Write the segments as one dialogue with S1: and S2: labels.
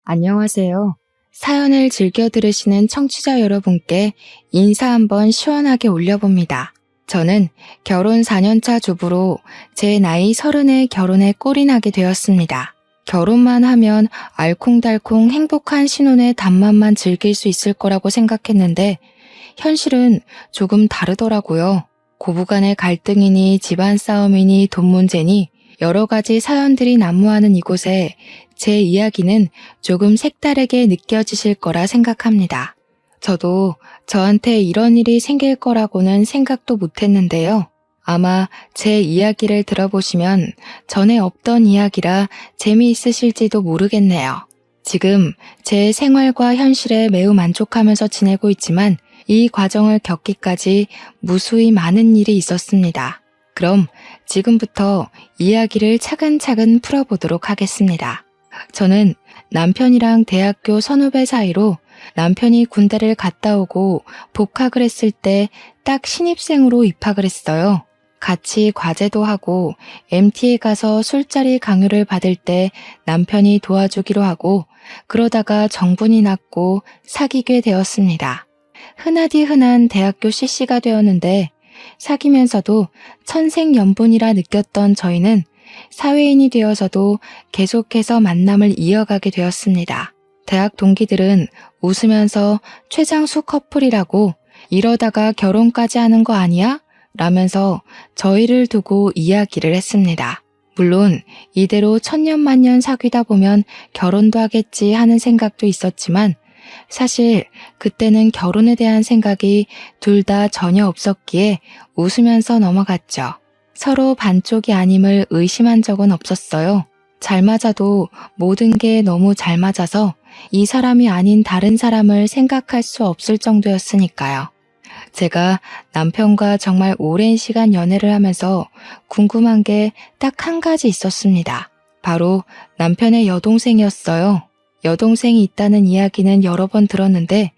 S1: 안녕하세요. 사연을 즐겨 들으시는 청취자 여러분께 인사 한번 시원하게 올려봅니다. 저는 결혼 4년차 주부로 제 나이 30에 결혼에 꼴이 나게 되었습니다. 결혼만 하면 알콩달콩 행복한 신혼의 단맛만 즐길 수 있을 거라고 생각했는데 현실은 조금 다르더라고요. 고부간의 갈등이니 집안 싸움이니 돈 문제니 여러 가지 사연들이 난무하는 이곳에 제 이야기는 조금 색다르게 느껴지실 거라 생각합니다. 저도 저한테 이런 일이 생길 거라고는 생각도 못 했는데요. 아마 제 이야기를 들어보시면 전에 없던 이야기라 재미있으실지도 모르겠네요. 지금 제 생활과 현실에 매우 만족하면서 지내고 있지만 이 과정을 겪기까지 무수히 많은 일이 있었습니다. 그럼 지금부터 이야기를 차근차근 풀어보도록 하겠습니다. 저는 남편이랑 대학교 선후배 사이로 남편이 군대를 갔다 오고 복학을 했을 때 딱 신입생으로 입학을 했어요. 같이 과제도 하고 MT에 가서 술자리 강요를 받을 때 남편이 도와주기로 하고 그러다가 정분이 났고 사귀게 되었습니다. 흔하디 흔한 대학교 CC가 되었는데 사귀면서도 천생연분이라 느꼈던 저희는 사회인이 되어서도 계속해서 만남을 이어가게 되었습니다. 대학 동기들은 웃으면서 최장수 커플이라고 이러다가 결혼까지 하는 거 아니야? 라면서 저희를 두고 이야기를 했습니다. 물론 이대로 천년만년 사귀다 보면 결혼도 하겠지 하는 생각도 있었지만 사실 그때는 결혼에 대한 생각이 둘 다 전혀 없었기에 웃으면서 넘어갔죠. 서로 반쪽이 아님을 의심한 적은 없었어요. 잘 맞아도 모든 게 너무 잘 맞아서 이 사람이 아닌 다른 사람을 생각할 수 없을 정도였으니까요. 제가 남편과 정말 오랜 시간 연애를 하면서 궁금한 게 딱 한 가지 있었습니다. 바로 남편의 여동생이었어요. 여동생이 있다는 이야기는 여러 번 들었는데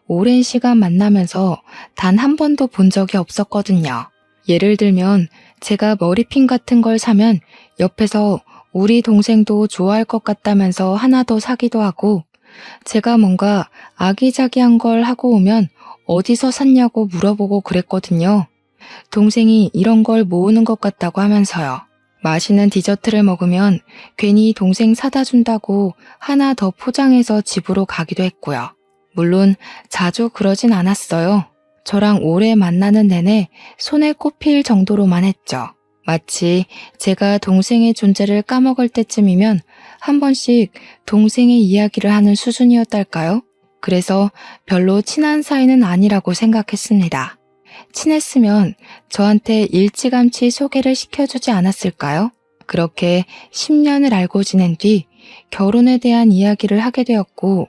S1: 오랜 시간 만나면서 단 한 번도 본 적이 없었거든요. 예를 들면 제가 머리핀 같은 걸 사면 옆에서 우리 동생도 좋아할 것 같다면서 하나 더 사기도 하고 제가 뭔가 아기자기한 걸 하고 오면 어디서 샀냐고 물어보고 그랬거든요. 동생이 이런 걸 모으는 것 같다고 하면서요. 맛있는 디저트를 먹으면 괜히 동생 사다 준다고 하나 더 포장해서 집으로 가기도 했고요. 물론 자주 그러진 않았어요. 저랑 오래 만나는 내내 손에 꼽힐 정도로만 했죠. 마치 제가 동생의 존재를 까먹을 때쯤이면 한 번씩 동생의 이야기를 하는 수준이었달까요? 그래서 별로 친한 사이는 아니라고 생각했습니다. 친했으면 저한테 일찌감치 소개를 시켜주지 않았을까요? 그렇게 10년을 알고 지낸 뒤 결혼에 대한 이야기를 하게 되었고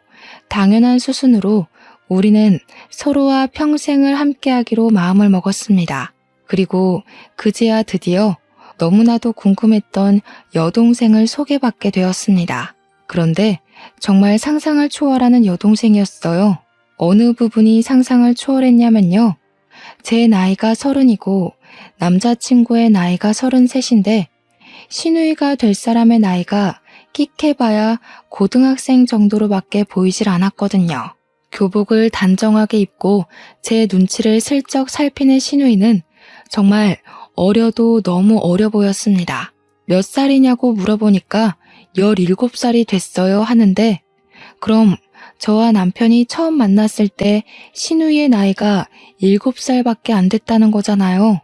S1: 당연한 수순으로 우리는 서로와 평생을 함께하기로 마음을 먹었습니다. 그리고 그제야 드디어 너무나도 궁금했던 여동생을 소개받게 되었습니다. 그런데 정말 상상을 초월하는 여동생이었어요. 어느 부분이 상상을 초월했냐면요. 제 나이가 30이고 남자친구의 나이가 33인데 시누이가 될 사람의 나이가 끽해봐야 고등학생 정도로밖에 보이질 않았거든요. 교복을 단정하게 입고 제 눈치를 슬쩍 살피는 시누이는 정말 어려도 너무 어려 보였습니다. 몇 살이냐고 물어보니까 17살이 됐어요 하는데 그럼 저와 남편이 처음 만났을 때 시누이의 나이가 7살밖에 안 됐다는 거잖아요.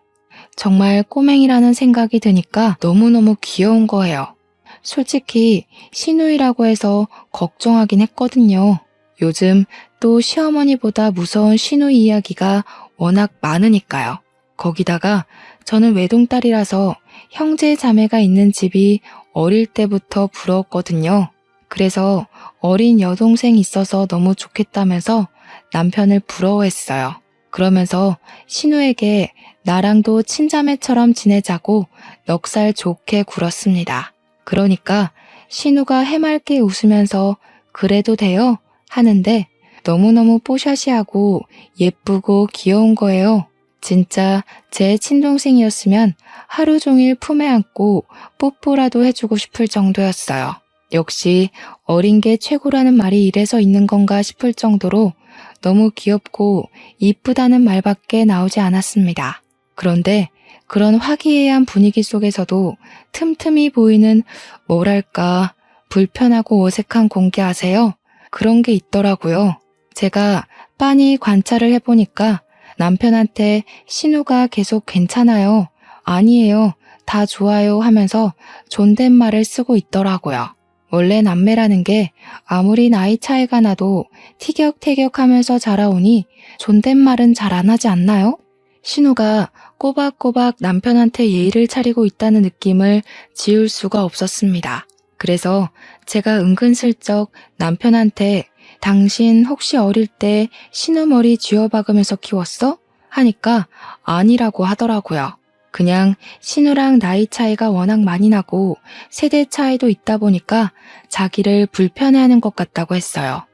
S1: 정말 꼬맹이라는 생각이 드니까 너무너무 귀여운 거예요. 솔직히 시누이라고 해서 걱정하긴 했거든요. 요즘 또 시어머니보다 무서운 시누이 이야기가 워낙 많으니까요. 거기다가 저는 외동딸이라서 형제 자매가 있는 집이 어릴 때부터 부러웠거든요. 그래서 어린 여동생이 있어서 너무 좋겠다면서 남편을 부러워했어요. 그러면서 신우에게 나랑도 친자매처럼 지내자고 넉살 좋게 굴었습니다. 그러니까 신우가 해맑게 웃으면서 그래도 돼요? 하는데 너무너무 뽀샤시하고 예쁘고 귀여운 거예요. 진짜 제 친동생이었으면 하루 종일 품에 안고 뽀뽀라도 해주고 싶을 정도였어요. 역시 어린 게 최고라는 말이 이래서 있는 건가 싶을 정도로 너무 귀엽고 이쁘다는 말밖에 나오지 않았습니다. 그런데 그런 화기애애한 분위기 속에서도 틈틈이 보이는 뭐랄까 불편하고 어색한 공기 아세요? 그런 게 있더라고요. 제가 빤히 관찰을 해보니까 남편한테 신우가 계속 괜찮아요. 아니에요. 다 좋아요 하면서 존댓말을 쓰고 있더라고요. 원래 남매라는 게 아무리 나이 차이가 나도 티격태격하면서 자라오니 존댓말은 잘 안 하지 않나요? 신우가 꼬박꼬박 남편한테 예의를 차리고 있다는 느낌을 지울 수가 없었습니다. 그래서 제가 은근슬쩍 남편한테 당신 혹시 어릴 때 신우 머리 쥐어박으면서 키웠어? 하니까 아니라고 하더라고요. 그냥 신우랑 나이 차이가 워낙 많이 나고 세대 차이도 있다 보니까 자기를 불편해하는 것 같다고 했어요.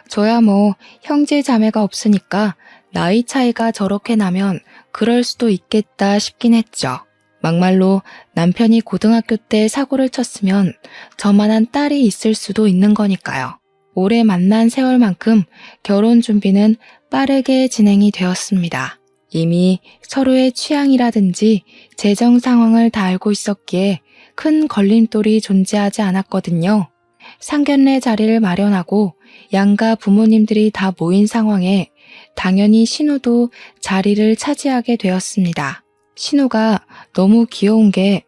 S1: 저야 뭐 형제 자매가 없으니까 나이 차이가 저렇게 나면 그럴 수도 있겠다 싶긴 했죠. 막말로 남편이 고등학교 때 사고를 쳤으면 저만한 딸이 있을 수도 있는 거니까요. 오래 만난 세월만큼 결혼 준비는 빠르게 진행이 되었습니다. 이미 서로의 취향이라든지 재정 상황을 다 알고 있었기에 큰 걸림돌이 존재하지 않았거든요. 상견례 자리를 마련하고 양가 부모님들이 다 모인 상황에 당연히 신우도 자리를 차지하게 되었습니다. 신우가 너무 귀여운 게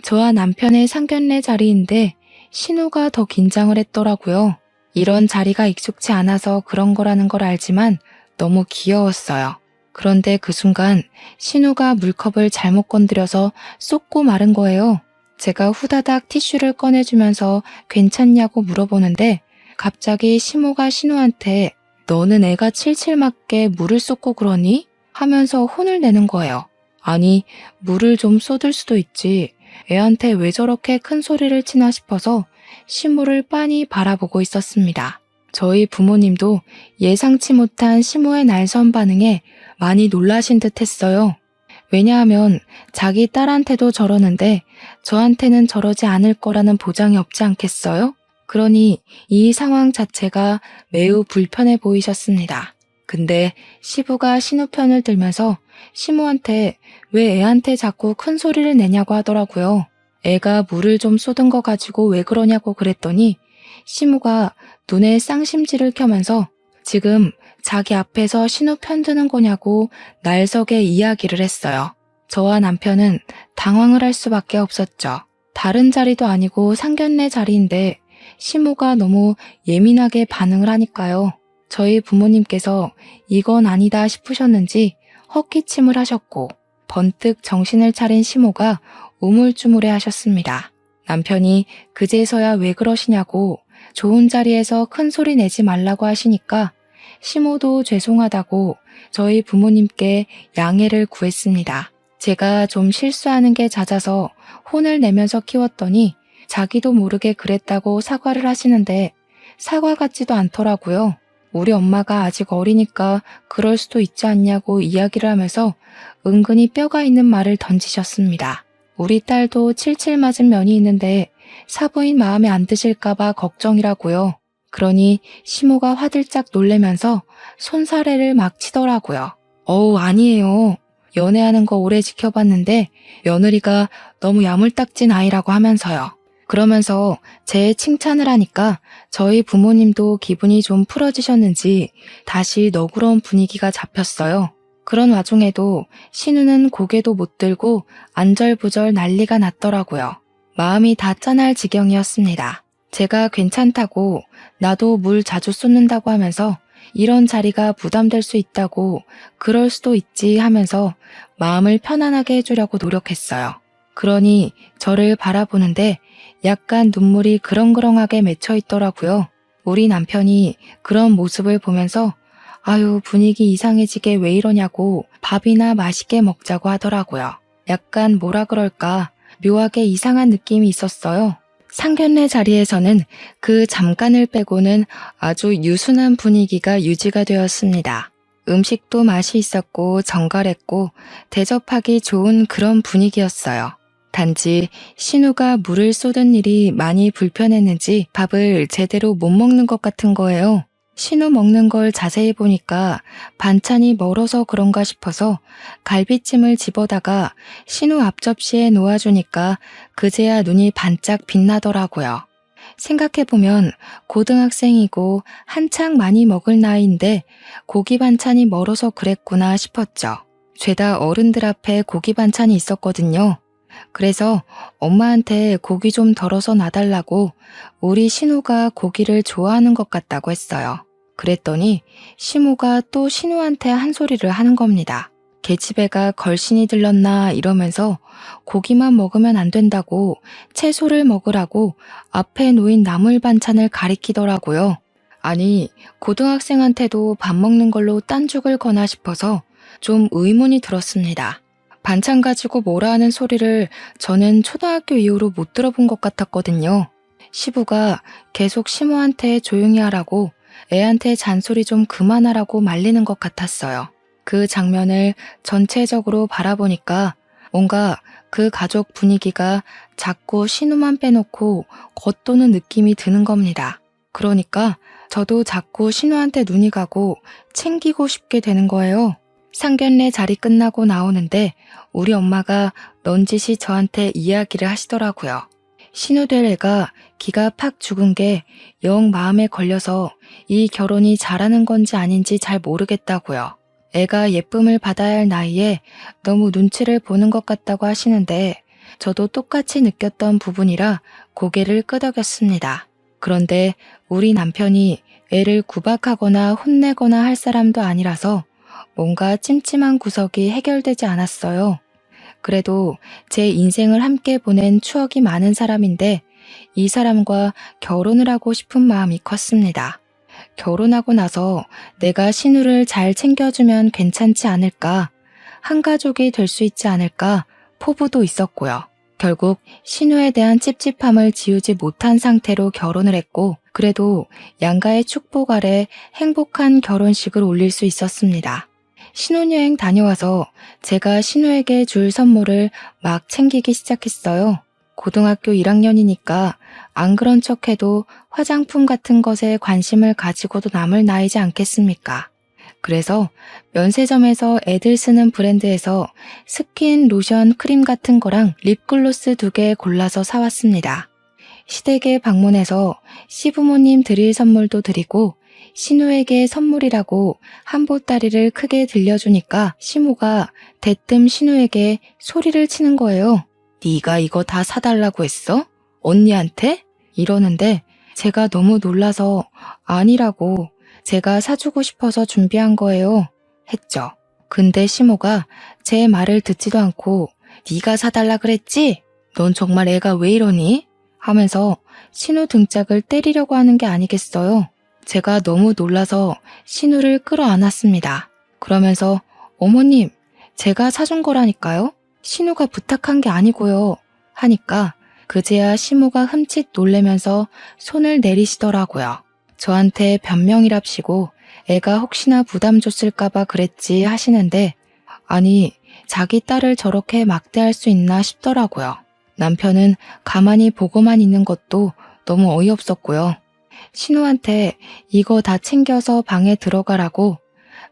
S1: 저와 남편의 상견례 자리인데 신우가 더 긴장을 했더라고요. 이런 자리가 익숙치 않아서 그런 거라는 걸 알지만 너무 귀여웠어요. 그런데 그 순간 신우가 물컵을 잘못 건드려서 쏟고 마른 거예요. 제가 후다닥 티슈를 꺼내주면서 괜찮냐고 물어보는데 갑자기 시모가 신우한테 너는 애가 칠칠 맞게 물을 쏟고 그러니? 하면서 혼을 내는 거예요. 아니, 물을 좀 쏟을 수도 있지. 애한테 왜 저렇게 큰 소리를 치나 싶어서 시모를 빤히 바라보고 있었습니다. 저희 부모님도 예상치 못한 시모의 날선 반응에 많이 놀라신 듯 했어요. 왜냐하면 자기 딸한테도 저러는데 저한테는 저러지 않을 거라는 보장이 없지 않겠어요? 그러니 이 상황 자체가 매우 불편해 보이셨습니다. 근데 시부가 신우 편을 들면서 시모한테 왜 애한테 자꾸 큰 소리를 내냐고 하더라고요. 애가 물을 좀 쏟은 거 가지고 왜 그러냐고 그랬더니 시모가 눈에 쌍심지를 켜면서 지금 자기 앞에서 신우 편드는 거냐고 날석에 이야기를 했어요. 저와 남편은 당황을 할 수밖에 없었죠. 다른 자리도 아니고 상견례 자리인데 시모가 너무 예민하게 반응을 하니까요. 저희 부모님께서 이건 아니다 싶으셨는지 헛기침을 하셨고 번뜩 정신을 차린 시모가 우물쭈물해 하셨습니다. 남편이 그제서야 왜 그러시냐고 좋은 자리에서 큰 소리 내지 말라고 하시니까 시모도 죄송하다고 저희 부모님께 양해를 구했습니다. 제가 좀 실수하는 게 잦아서 혼을 내면서 키웠더니 자기도 모르게 그랬다고 사과를 하시는데 사과 같지도 않더라고요. 우리 엄마가 아직 어리니까 그럴 수도 있지 않냐고 이야기를 하면서 은근히 뼈가 있는 말을 던지셨습니다. 우리 딸도 칠칠 맞은 면이 있는데 사부인 마음에 안 드실까봐 걱정이라고요. 그러니 시모가 화들짝 놀래면서 손사래를 막 치더라고요. 아니에요. 연애하는 거 오래 지켜봤는데 며느리가 너무 야물딱진 아이라고 하면서요. 그러면서 제 칭찬을 하니까 저희 부모님도 기분이 좀 풀어지셨는지 다시 너그러운 분위기가 잡혔어요. 그런 와중에도 신우는 고개도 못 들고 안절부절 난리가 났더라고요. 마음이 다 짠할 지경이었습니다. 제가 괜찮다고 나도 물 자주 쏟는다고 하면서 이런 자리가 부담될 수 있다고 그럴 수도 있지 하면서 마음을 편안하게 해주려고 노력했어요. 그러니 저를 바라보는데 약간 눈물이 그렁그렁하게 맺혀 있더라고요. 우리 남편이 그런 모습을 보면서 아유 분위기 이상해지게 왜 이러냐고 밥이나 맛있게 먹자고 하더라고요. 약간 뭐라 그럴까 묘하게 이상한 느낌이 있었어요. 상견례 자리에서는 그 잠깐을 빼고는 아주 유순한 분위기가 유지가 되었습니다. 음식도 맛이 있었고 정갈했고 대접하기 좋은 그런 분위기였어요. 단지 신우가 물을 쏟은 일이 많이 불편했는지 밥을 제대로 못 먹는 것 같은 거예요. 신우 먹는 걸 자세히 보니까 반찬이 멀어서 그런가 싶어서 갈비찜을 집어다가 신우 앞접시에 놓아주니까 그제야 눈이 반짝 빛나더라고요. 생각해보면 고등학생이고 한창 많이 먹을 나이인데 고기 반찬이 멀어서 그랬구나 싶었죠. 죄다 어른들 앞에 고기 반찬이 있었거든요. 그래서 엄마한테 고기 좀 덜어서 놔달라고 우리 신우가 고기를 좋아하는 것 같다고 했어요. 그랬더니 시모가 또 신우한테 한 소리를 하는 겁니다. 계집애가 걸신이 들렀나 이러면서 고기만 먹으면 안 된다고 채소를 먹으라고 앞에 놓인 나물 반찬을 가리키더라고요. 아니, 고등학생한테도 밥 먹는 걸로 딴죽을 거나 싶어서 좀 의문이 들었습니다. 반찬 가지고 뭐라 하는 소리를 저는 초등학교 이후로 못 들어본 것 같았거든요. 시부가 계속 시모한테 조용히 하라고 애한테 잔소리 좀 그만하라고 말리는 것 같았어요. 그 장면을 전체적으로 바라보니까 뭔가 그 가족 분위기가 자꾸 신우만 빼놓고 겉도는 느낌이 드는 겁니다. 그러니까 저도 자꾸 신우한테 눈이 가고 챙기고 싶게 되는 거예요. 상견례 자리 끝나고 나오는데 우리 엄마가 넌지시 저한테 이야기를 하시더라고요. 신우 될 애가 기가 팍 죽은 게 영 마음에 걸려서 이 결혼이 잘하는 건지 아닌지 잘 모르겠다고요. 애가 예쁨을 받아야 할 나이에 너무 눈치를 보는 것 같다고 하시는데 저도 똑같이 느꼈던 부분이라 고개를 끄덕였습니다. 그런데 우리 남편이 애를 구박하거나 혼내거나 할 사람도 아니라서 뭔가 찜찜한 구석이 해결되지 않았어요. 그래도 제 인생을 함께 보낸 추억이 많은 사람인데 이 사람과 결혼을 하고 싶은 마음이 컸습니다. 결혼하고 나서 내가 신우를 잘 챙겨주면 괜찮지 않을까, 한 가족이 될 수 있지 않을까 포부도 있었고요. 결국 신우에 대한 찝찝함을 지우지 못한 상태로 결혼을 했고 그래도 양가의 축복 아래 행복한 결혼식을 올릴 수 있었습니다. 신혼여행 다녀와서 제가 신우에게 줄 선물을 막 챙기기 시작했어요. 고등학교 1학년이니까 안 그런 척해도 화장품 같은 것에 관심을 가지고도 남을 나이지 않겠습니까? 그래서 면세점에서 애들 쓰는 브랜드에서 스킨, 로션, 크림 같은 거랑 립글로스 2개 골라서 사왔습니다. 시댁에 방문해서 시부모님 드릴 선물도 드리고 신우에게 선물이라고 한보따리를 크게 들려주니까 시모가 대뜸 신우에게 소리를 치는 거예요. 네가 이거 다 사달라고 했어? 언니한테? 이러는데 제가 너무 놀라서 아니라고 제가 사주고 싶어서 준비한 거예요. 했죠. 근데 시모가 제 말을 듣지도 않고 네가 사달라 그랬지? 넌 정말 애가 왜 이러니? 하면서 신우 등짝을 때리려고 하는 게 아니겠어요. 제가 너무 놀라서 신우를 끌어안았습니다. 그러면서 어머님, 제가 사준 거라니까요. 신우가 부탁한 게 아니고요. 하니까 그제야 시모가 흠칫 놀래면서 손을 내리시더라고요. 저한테 변명이랍시고 애가 혹시나 부담 줬을까봐 그랬지 하시는데 아니 자기 딸을 저렇게 막대할 수 있나 싶더라고요. 남편은 가만히 보고만 있는 것도 너무 어이없었고요. 신우한테 이거 다 챙겨서 방에 들어가라고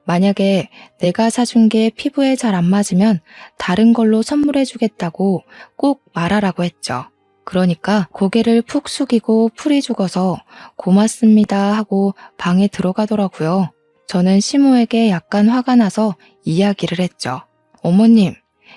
S1: 만약에 내가 사준 게 피부에 잘 안 맞으면 다른 걸로 선물해 주겠다고 꼭 말하라고 했죠. 그러니까 고개를 푹 숙이고 풀이 죽어서 고맙습니다 하고 방에 들어가더라고요. 저는 시모에게 약간 화가 나서 이야기를 했죠. 어머님,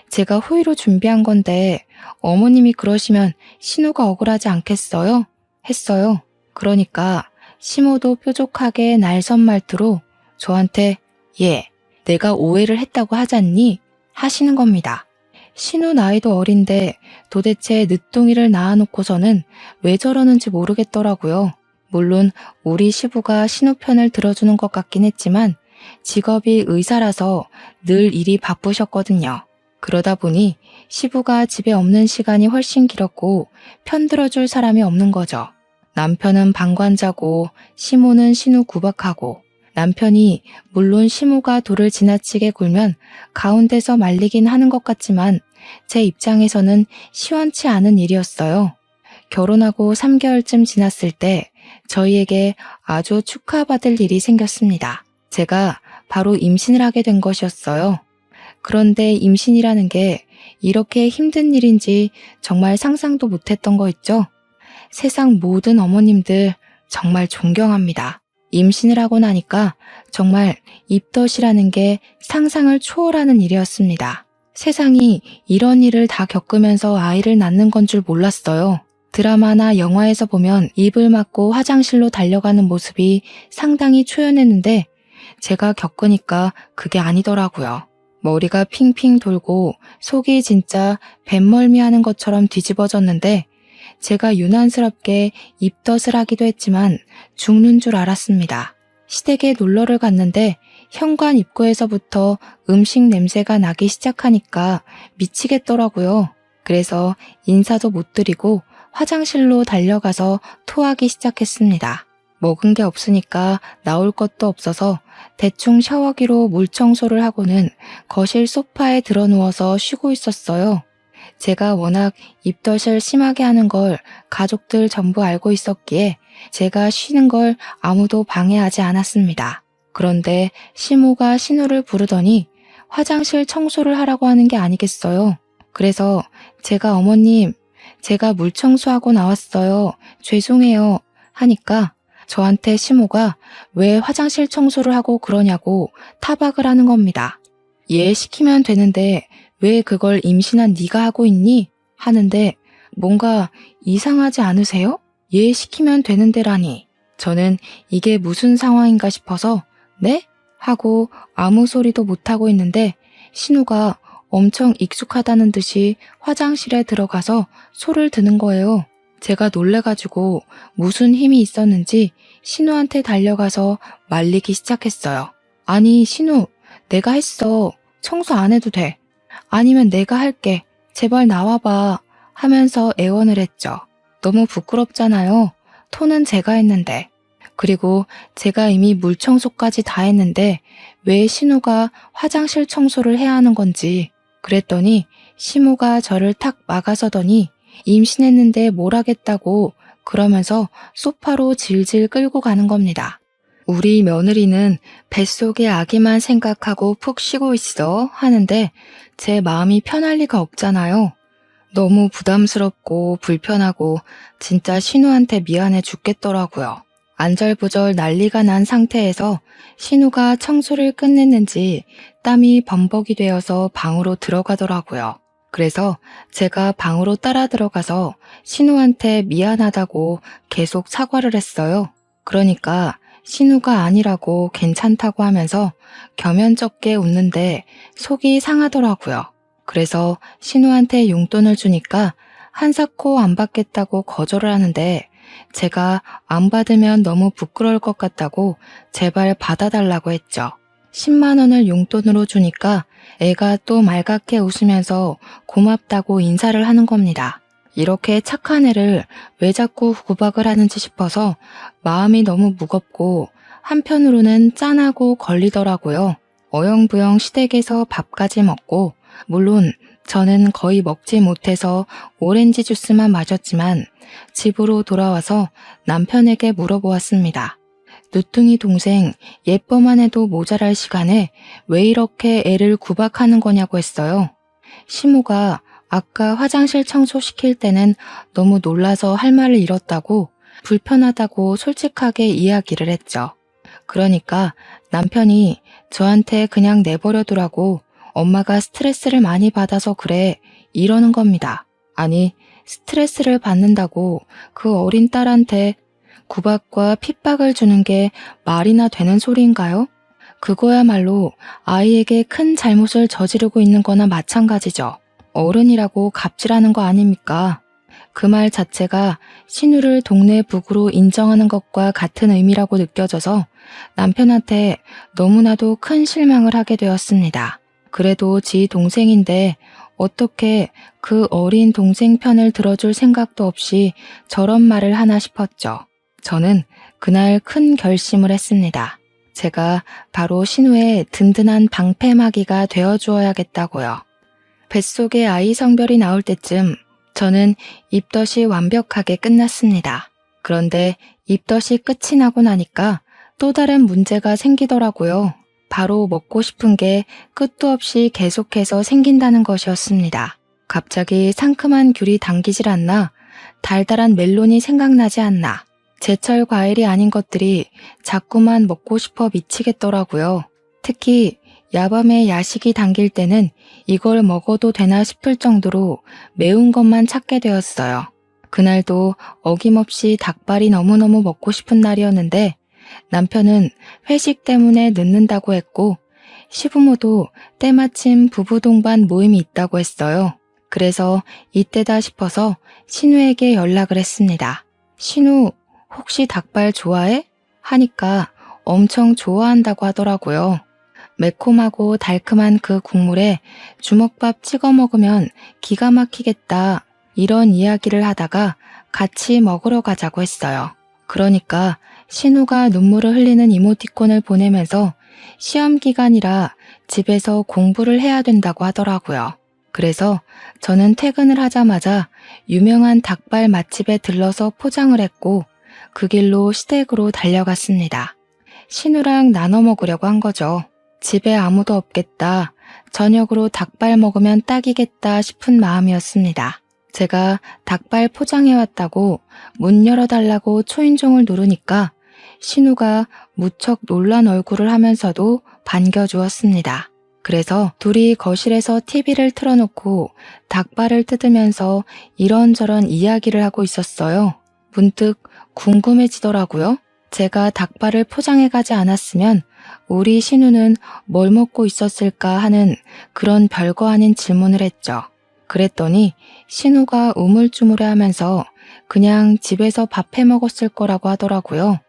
S1: 제가 호의로 준비한 건데 어머님이 그러시면 신우가 억울하지 않겠어요? 했어요. 그러니까 시모도 뾰족하게 날선 말투로 저한테 예, 내가 오해를 했다고 하잖니? 하시는 겁니다. 신우 나이도 어린데 도대체 늦둥이를 낳아놓고서는 왜 저러는지 모르겠더라고요. 물론 우리 시부가 신우 편을 들어주는 것 같긴 했지만 직업이 의사라서 늘 일이 바쁘셨거든요. 그러다 보니 시부가 집에 없는 시간이 훨씬 길었고 편 들어줄 사람이 없는 거죠. 남편은 방관자고 시모는 신우 구박하고 남편이 물론 시모가 돌을 지나치게 굴면 가운데서 말리긴 하는 것 같지만 제 입장에서는 시원치 않은 일이었어요. 결혼하고 3개월쯤 지났을 때 저희에게 아주 축하받을 일이 생겼습니다. 제가 바로 임신을 하게 된 것이었어요. 그런데 임신이라는 게 이렇게 힘든 일인지 정말 상상도 못했던 거 있죠? 세상 모든 어머님들 정말 존경합니다. 임신을 하고 나니까 정말 입덧이라는 게 상상을 초월하는 일이었습니다. 세상이 이런 일을 다 겪으면서 아이를 낳는 건 줄 몰랐어요. 드라마나 영화에서 보면 입을 막고 화장실로 달려가는 모습이 상당히 초연했는데 제가 겪으니까 그게 아니더라고요. 머리가 핑핑 돌고 속이 진짜 뱃멀미 하는 것처럼 뒤집어졌는데 제가 유난스럽게 입덧을 하기도 했지만 죽는 줄 알았습니다. 시댁에 놀러를 갔는데 현관 입구에서부터 음식 냄새가 나기 시작하니까 미치겠더라고요. 그래서 인사도 못 드리고 화장실로 달려가서 토하기 시작했습니다. 먹은 게 없으니까 나올 것도 없어서 대충 샤워기로 물 청소를 하고는 거실 소파에 들어 누워서 쉬고 있었어요. 제가 워낙 입덧을 심하게 하는 걸 가족들 전부 알고 있었기에 제가 쉬는 걸 아무도 방해하지 않았습니다. 그런데 시모가 신우를 부르더니 화장실 청소를 하라고 하는 게 아니겠어요. 그래서 제가 어머님, 제가 물 청소하고 나왔어요. 죄송해요. 하니까 저한테 시모가 왜 화장실 청소를 하고 그러냐고 타박을 하는 겁니다. 얘 시키면 되는데 왜 그걸 임신한 네가 하고 있니? 하는데 뭔가 이상하지 않으세요? 얘 시키면 되는데라니. 저는 이게 무슨 상황인가 싶어서 네? 하고 아무 소리도 못하고 있는데 신우가 엄청 익숙하다는 듯이 화장실에 들어가서 소를 드는 거예요. 제가 놀래가지고 무슨 힘이 있었는지 신우한테 달려가서 말리기 시작했어요. 아니 신우, 내가 했어. 청소 안 해도 돼. 아니면 내가 할게. 제발 나와봐. 하면서 애원을 했죠. 너무 부끄럽잖아요. 토는 제가 했는데. 그리고 제가 이미 물 청소까지 다 했는데 왜 신우가 화장실 청소를 해야 하는 건지. 그랬더니 시모가 저를 탁 막아서더니 임신했는데 뭘 하겠다고 그러면서 소파로 질질 끌고 가는 겁니다. 우리 며느리는 뱃속의 아기만 생각하고 푹 쉬고 있어 하는데 제 마음이 편할 리가 없잖아요. 너무 부담스럽고 불편하고 진짜 신우한테 미안해 죽겠더라고요. 안절부절 난리가 난 상태에서 신우가 청소를 끝냈는지 땀이 범벅이 되어서 방으로 들어가더라고요. 그래서 제가 방으로 따라 들어가서 신우한테 미안하다고 계속 사과를 했어요. 그러니까 신우가 아니라고 괜찮다고 하면서 겸연쩍게 웃는데 속이 상하더라고요. 그래서 신우한테 용돈을 주니까 한사코 안 받겠다고 거절을 하는데 제가 안 받으면 너무 부끄러울 것 같다고 제발 받아달라고 했죠. 10만 원을 용돈으로 주니까 애가 또 말갛게 웃으면서 고맙다고 인사를 하는 겁니다. 이렇게 착한 애를 왜 자꾸 구박을 하는지 싶어서 마음이 너무 무겁고 한편으로는 짠하고 걸리더라고요. 어영부영 시댁에서 밥까지 먹고 물론 저는 거의 먹지 못해서 오렌지 주스만 마셨지만 집으로 돌아와서 남편에게 물어보았습니다. 누퉁이 동생 예뻐만 해도 모자랄 시간에 왜 이렇게 애를 구박하는 거냐고 했어요. 시모가 아까 화장실 청소시킬 때는 너무 놀라서 할 말을 잃었다고 불편하다고 솔직하게 이야기를 했죠. 그러니까 남편이 저한테 그냥 내버려두라고 엄마가 스트레스를 많이 받아서 그래 이러는 겁니다. 아니 스트레스를 받는다고 그 어린 딸한테 구박과 핍박을 주는 게 말이나 되는 소리인가요? 그거야말로 아이에게 큰 잘못을 저지르고 있는 거나 마찬가지죠. 어른이라고 갑질하는 거 아닙니까? 그 말 자체가 신우를 동네 북으로 인정하는 것과 같은 의미라고 느껴져서 남편한테 너무나도 큰 실망을 하게 되었습니다. 그래도 지 동생인데 어떻게 그 어린 동생 편을 들어줄 생각도 없이 저런 말을 하나 싶었죠. 저는 그날 큰 결심을 했습니다. 제가 바로 신우의 든든한 방패막이가 되어주어야겠다고요. 뱃속에 아이 성별이 나올 때쯤 저는 입덧이 완벽하게 끝났습니다. 그런데 입덧이 끝이 나고 나니까 또 다른 문제가 생기더라고요. 바로 먹고 싶은 게 끝도 없이 계속해서 생긴다는 것이었습니다. 갑자기 상큼한 귤이 당기질 않나, 달달한 멜론이 생각나지 않나, 제철 과일이 아닌 것들이 자꾸만 먹고 싶어 미치겠더라고요. 특히 야밤에 야식이 당길 때는 이걸 먹어도 되나 싶을 정도로 매운 것만 찾게 되었어요. 그날도 어김없이 닭발이 너무너무 먹고 싶은 날이었는데 남편은 회식 때문에 늦는다고 했고 시부모도 때마침 부부 동반 모임이 있다고 했어요. 그래서 이때다 싶어서 신우에게 연락을 했습니다. 신우, 혹시 닭발 좋아해? 하니까 엄청 좋아한다고 하더라고요. 매콤하고 달콤한 그 국물에 주먹밥 찍어 먹으면 기가 막히겠다. 이런 이야기를 하다가 같이 먹으러 가자고 했어요. 그러니까 신우가 눈물을 흘리는 이모티콘을 보내면서 시험 기간이라 집에서 공부를 해야 된다고 하더라고요. 그래서 저는 퇴근을 하자마자 유명한 닭발 맛집에 들러서 포장을 했고 그 길로 시댁으로 달려갔습니다. 신우랑 나눠 먹으려고 한 거죠. 집에 아무도 없겠다. 저녁으로 닭발 먹으면 딱이겠다 싶은 마음이었습니다. 제가 닭발 포장해왔다고 문 열어달라고 초인종을 누르니까 신우가 무척 놀란 얼굴을 하면서도 반겨주었습니다. 그래서 둘이 거실에서 TV를 틀어놓고 닭발을 뜯으면서 이런저런 이야기를 하고 있었어요. 문득 궁금해지더라고요. 제가 닭발을 포장해가지 않았으면 우리 신우는 뭘 먹고 있었을까 하는 그런 별거 아닌 질문을 했죠. 그랬더니 신우가 우물쭈물해하면서 그냥 집에서 밥 해 먹었을 거라고 하더라고요.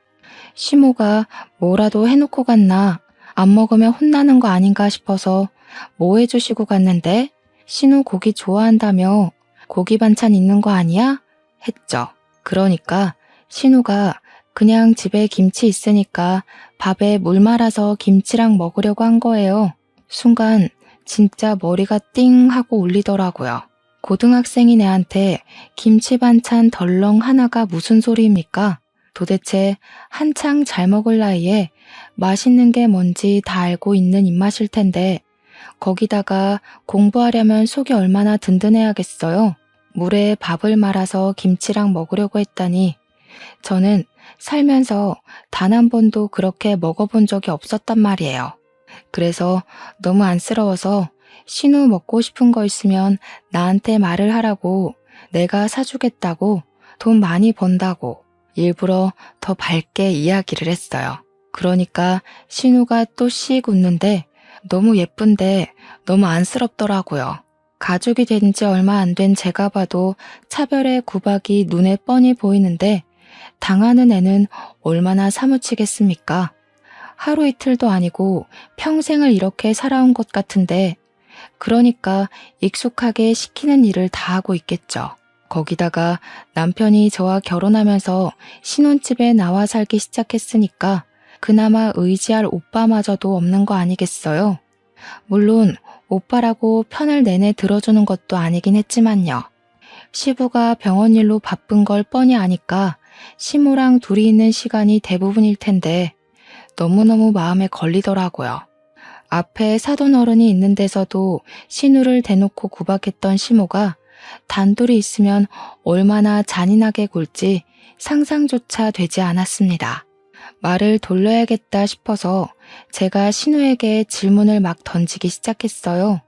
S1: 시모가 뭐라도 해놓고 갔나, 안 먹으면 혼나는 거 아닌가 싶어서 뭐 해주시고 갔는데 신우 고기 좋아한다며 고기 반찬 있는 거 아니야? 했죠. 그러니까 신우가 그냥 집에 김치 있으니까 밥에 물 말아서 김치랑 먹으려고 한 거예요. 순간 진짜 머리가 띵 하고 울리더라고요. 고등학생인 애한테 김치 반찬 덜렁 하나가 무슨 소리입니까? 도대체 한창 잘 먹을 나이에 맛있는 게 뭔지 다 알고 있는 입맛일 텐데 거기다가 공부하려면 속이 얼마나 든든해야겠어요. 물에 밥을 말아서 김치랑 먹으려고 했다니 저는 살면서 단 한 번도 그렇게 먹어본 적이 없었단 말이에요. 그래서 너무 안쓰러워서 신우 먹고 싶은 거 있으면 나한테 말을 하라고, 내가 사주겠다고, 돈 많이 번다고 일부러 더 밝게 이야기를 했어요. 그러니까 신우가 또 씩 웃는데 너무 예쁜데 너무 안쓰럽더라고요. 가족이 된 지 얼마 안 된 제가 봐도 차별의 구박이 눈에 뻔히 보이는데 당하는 애는 얼마나 사무치겠습니까? 하루 이틀도 아니고 평생을 이렇게 살아온 것 같은데 그러니까 익숙하게 시키는 일을 다 하고 있겠죠. 거기다가 남편이 저와 결혼하면서 신혼집에 나와 살기 시작했으니까 그나마 의지할 오빠마저도 없는 거 아니겠어요? 물론 오빠라고 편을 내내 들어주는 것도 아니긴 했지만요. 시부가 병원 일로 바쁜 걸 뻔히 아니까 시모랑 둘이 있는 시간이 대부분일 텐데 너무너무 마음에 걸리더라고요. 앞에 사돈어른이 있는 데서도 신우를 대놓고 구박했던 시모가 단둘이 있으면 얼마나 잔인하게 굴지 상상조차 되지 않았습니다. 말을 돌려야겠다 싶어서 제가 신우에게 질문을 막 던지기 시작했어요.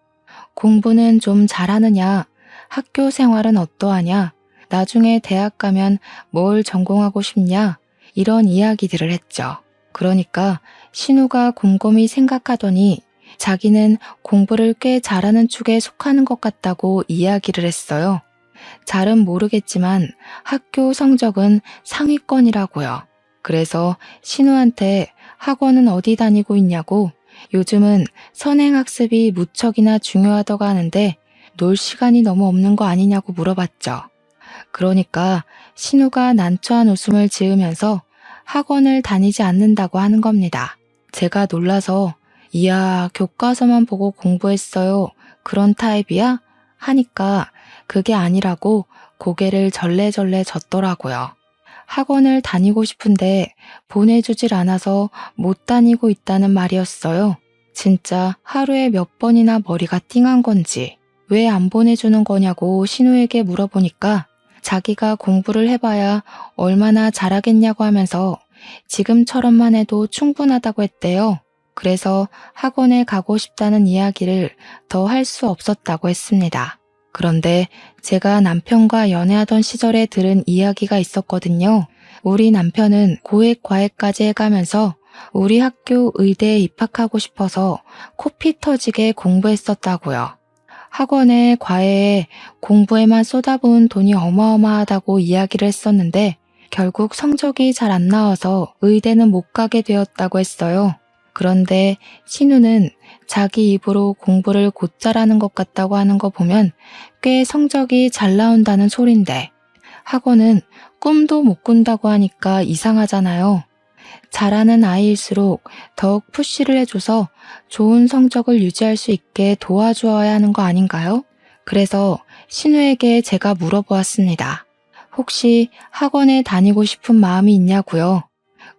S1: 공부는 좀 잘하느냐? 학교 생활은 어떠하냐? 나중에 대학 가면 뭘 전공하고 싶냐? 이런 이야기들을 했죠. 그러니까 신우가 곰곰이 생각하더니 자기는 공부를 꽤 잘하는 축에 속하는 것 같다고 이야기를 했어요. 잘은 모르겠지만 학교 성적은 상위권이라고요. 그래서 신우한테 학원은 어디 다니고 있냐고 요즘은 선행학습이 무척이나 중요하다고 하는데 놀 시간이 너무 없는 거 아니냐고 물어봤죠. 그러니까 신우가 난처한 웃음을 지으면서 학원을 다니지 않는다고 하는 겁니다. 제가 놀라서 이야, 교과서만 보고 공부했어요. 그런 타입이야? 하니까 그게 아니라고 고개를 절레절레 젓더라고요. 학원을 다니고 싶은데 보내주질 않아서 못 다니고 있다는 말이었어요. 진짜 하루에 몇 번이나 머리가 띵한 건지 왜 안 보내주는 거냐고 신우에게 물어보니까 자기가 공부를 해봐야 얼마나 잘하겠냐고 하면서 지금처럼만 해도 충분하다고 했대요. 그래서 학원에 가고 싶다는 이야기를 더 할 수 없었다고 했습니다. 그런데 제가 남편과 연애하던 시절에 들은 이야기가 있었거든요. 우리 남편은 고액 과외까지 해가면서 우리 학교 의대에 입학하고 싶어서 코피 터지게 공부했었다고요. 학원에 과외에 공부에만 쏟아부은 돈이 어마어마하다고 이야기를 했었는데 결국 성적이 잘 안 나와서 의대는 못 가게 되었다고 했어요. 그런데 신우는 자기 입으로 공부를 곧잘 하는 것 같다고 하는 거 보면 꽤 성적이 잘 나온다는 소린데 학원은 꿈도 못 꾼다고 하니까 이상하잖아요. 잘하는 아이일수록 더욱 푸시를 해줘서 좋은 성적을 유지할 수 있게 도와주어야 하는 거 아닌가요? 그래서 신우에게 제가 물어보았습니다. 혹시 학원에 다니고 싶은 마음이 있냐고요?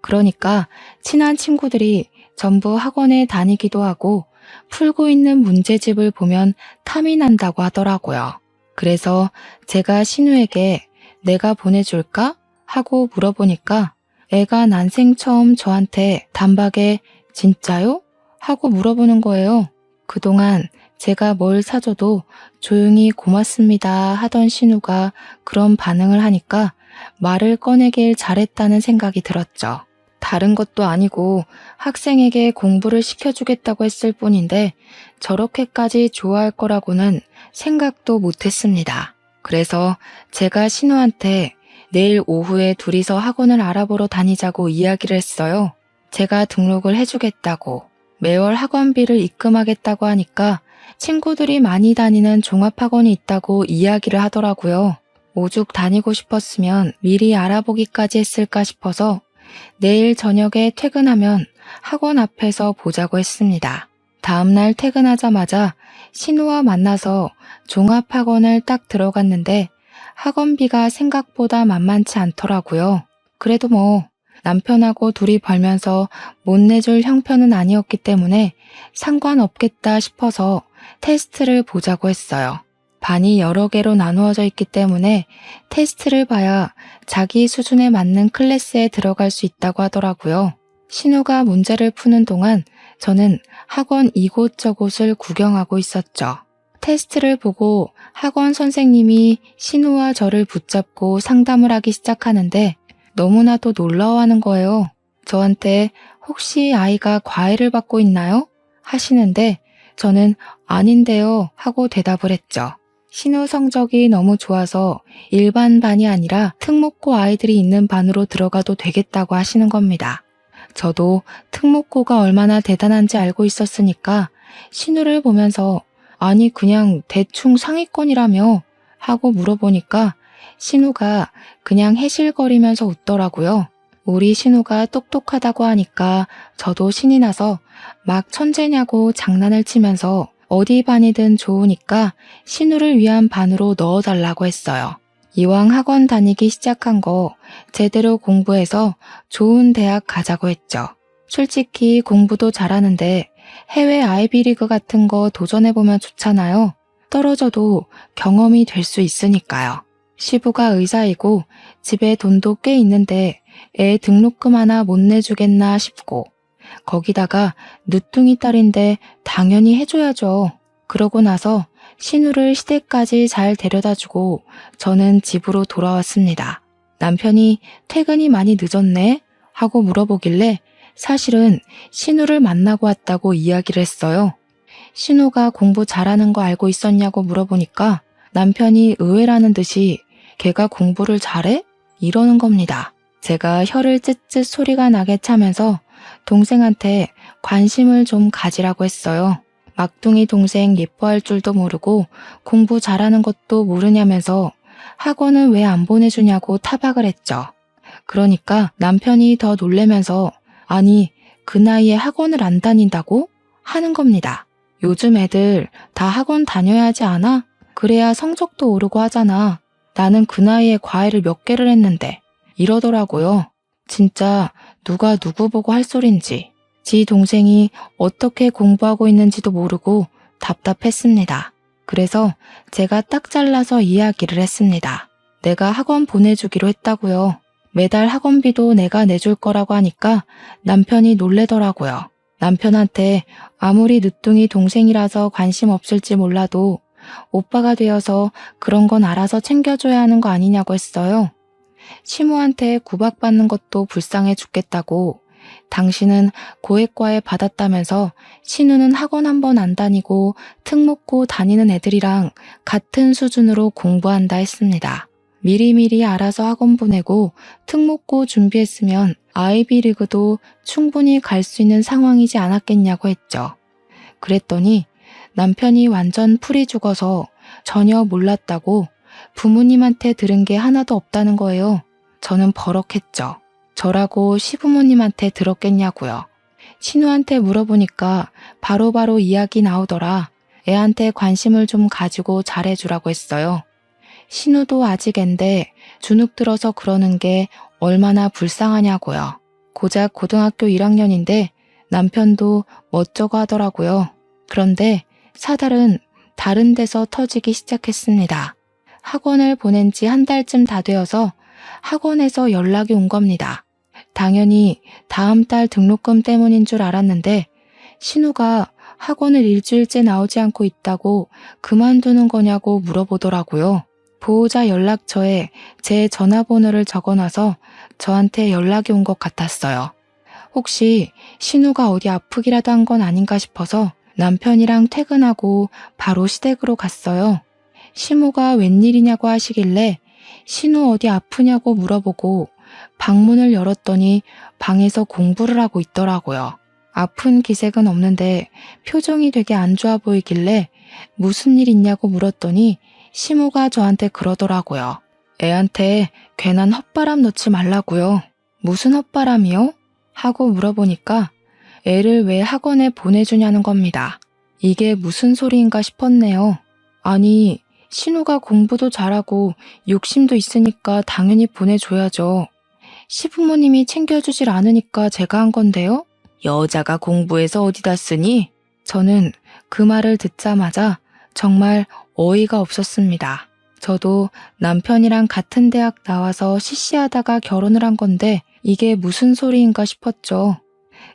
S1: 그러니까 친한 친구들이 전부 학원에 다니기도 하고 풀고 있는 문제집을 보면 탐이 난다고 하더라고요. 그래서 제가 신우에게 내가 보내줄까? 하고 물어보니까 애가 난생 처음 저한테 단박에 진짜요? 하고 물어보는 거예요. 그동안 제가 뭘 사줘도 조용히 고맙습니다 하던 신우가 그런 반응을 하니까 말을 꺼내길 잘했다는 생각이 들었죠. 다른 것도 아니고 학생에게 공부를 시켜주겠다고 했을 뿐인데 저렇게까지 좋아할 거라고는 생각도 못했습니다. 그래서 제가 신우한테 내일 오후에 둘이서 학원을 알아보러 다니자고 이야기를 했어요. 제가 등록을 해주겠다고 매월 학원비를 입금하겠다고 하니까 친구들이 많이 다니는 종합학원이 있다고 이야기를 하더라고요. 오죽 다니고 싶었으면 미리 알아보기까지 했을까 싶어서 내일 저녁에 퇴근하면 학원 앞에서 보자고 했습니다. 다음날 퇴근하자마자 신우와 만나서 종합학원을 딱 들어갔는데 학원비가 생각보다 만만치 않더라고요. 그래도 뭐 남편하고 둘이 벌면서 못 내줄 형편은 아니었기 때문에 상관없겠다 싶어서 테스트를 보자고 했어요. 반이 여러 개로 나누어져 있기 때문에 테스트를 봐야 자기 수준에 맞는 클래스에 들어갈 수 있다고 하더라고요. 신우가 문제를 푸는 동안 저는 학원 이곳저곳을 구경하고 있었죠. 테스트를 보고 학원 선생님이 신우와 저를 붙잡고 상담을 하기 시작하는데 너무나도 놀라워하는 거예요. 저한테 혹시 아이가 과외를 받고 있나요? 하시는데 저는 아닌데요 하고 대답을 했죠. 신우 성적이 너무 좋아서 일반 반이 아니라 특목고 아이들이 있는 반으로 들어가도 되겠다고 하시는 겁니다. 저도 특목고가 얼마나 대단한지 알고 있었으니까 신우를 보면서 아니 그냥 대충 상위권이라며 하고 물어보니까 신우가 그냥 해실거리면서 웃더라고요. 우리 신우가 똑똑하다고 하니까 저도 신이 나서 막 천재냐고 장난을 치면서 어디 반이든 좋으니까 신우를 위한 반으로 넣어달라고 했어요. 이왕 학원 다니기 시작한 거 제대로 공부해서 좋은 대학 가자고 했죠. 솔직히 공부도 잘하는데 해외 아이비리그 같은 거 도전해보면 좋잖아요. 떨어져도 경험이 될 수 있으니까요. 시부가 의사이고 집에 돈도 꽤 있는데 애 등록금 하나 못 내주겠나 싶고 거기다가 늦둥이 딸인데 당연히 해줘야죠. 그러고 나서 신우를 시댁까지 잘 데려다주고 저는 집으로 돌아왔습니다. 남편이 퇴근이 많이 늦었네? 하고 물어보길래 사실은 신우를 만나고 왔다고 이야기를 했어요. 신우가 공부 잘하는 거 알고 있었냐고 물어보니까 남편이 의외라는 듯이 걔가 공부를 잘해? 이러는 겁니다. 제가 혀를 쯧쯧 소리가 나게 차면서 동생한테 관심을 좀 가지라고 했어요. 막둥이 동생 예뻐할 줄도 모르고 공부 잘하는 것도 모르냐면서 학원은 왜 안 보내주냐고 타박을 했죠. 그러니까 남편이 더 놀래면서 아니 그 나이에 학원을 안 다닌다고? 하는 겁니다. 요즘 애들 다 학원 다녀야 하지 않아? 그래야 성적도 오르고 하잖아. 나는 그 나이에 과외를 몇 개를 했는데 이러더라고요. 진짜 누가 누구 보고 할 소린지. 지 동생이 어떻게 공부하고 있는지도 모르고 답답했습니다. 그래서 제가 딱 잘라서 이야기를 했습니다. 내가 학원 보내주기로 했다고요. 매달 학원비도 내가 내줄 거라고 하니까 남편이 놀래더라고요. 남편한테 아무리 늦둥이 동생이라서 관심 없을지 몰라도 오빠가 되어서 그런 건 알아서 챙겨줘야 하는 거 아니냐고 했어요. 시무한테 구박받는 것도 불쌍해 죽겠다고, 당신은 고액과외 받았다면서 신우는 학원 한 번 안 다니고 특목고 다니는 애들이랑 같은 수준으로 공부한다 했습니다. 미리미리 알아서 학원 보내고 특목고 준비했으면 아이비리그도 충분히 갈 수 있는 상황이지 않았겠냐고 했죠. 그랬더니 남편이 완전 풀이 죽어서 전혀 몰랐다고 부모님한테 들은 게 하나도 없다는 거예요. 저는 버럭했죠. 저라고 시부모님한테 들었겠냐고요. 신우한테 물어보니까 바로바로 이야기 나오더라. 애한테 관심을 좀 가지고 잘해주라고 했어요. 신우도 아직 앤데 주눅 들어서 그러는 게 얼마나 불쌍하냐고요. 고작 고등학교 1학년인데 남편도 멋쩍어 하더라고요. 그런데 사달은 다른 데서 터지기 시작했습니다. 학원을 보낸 지 한 달쯤 다 되어서 학원에서 연락이 온 겁니다. 당연히 다음 달 등록금 때문인 줄 알았는데 신우가 학원을 일주일째 나오지 않고 있다고 그만두는 거냐고 물어보더라고요. 보호자 연락처에 제 전화번호를 적어놔서 저한테 연락이 온 것 같았어요. 혹시 신우가 어디 아프기라도 한 건 아닌가 싶어서 남편이랑 퇴근하고 바로 시댁으로 갔어요. 시무가 웬일이냐고 하시길래 신우 어디 아프냐고 물어보고 방문을 열었더니 방에서 공부를 하고 있더라고요. 아픈 기색은 없는데 표정이 되게 안 좋아 보이길래 무슨 일 있냐고 물었더니 시무가 저한테 그러더라고요. 애한테 괜한 헛바람 넣지 말라고요. 무슨 헛바람이요? 하고 물어보니까 애를 왜 학원에 보내주냐는 겁니다. 이게 무슨 소리인가 싶었네요. 아니, 신우가 공부도 잘하고 욕심도 있으니까 당연히 보내줘야죠. 시부모님이 챙겨주질 않으니까 제가 한 건데요. 여자가 공부해서 어디다 쓰니? 저는 그 말을 듣자마자 정말 어이가 없었습니다. 저도 남편이랑 같은 대학 나와서 시시하다가 결혼을 한 건데 이게 무슨 소리인가 싶었죠.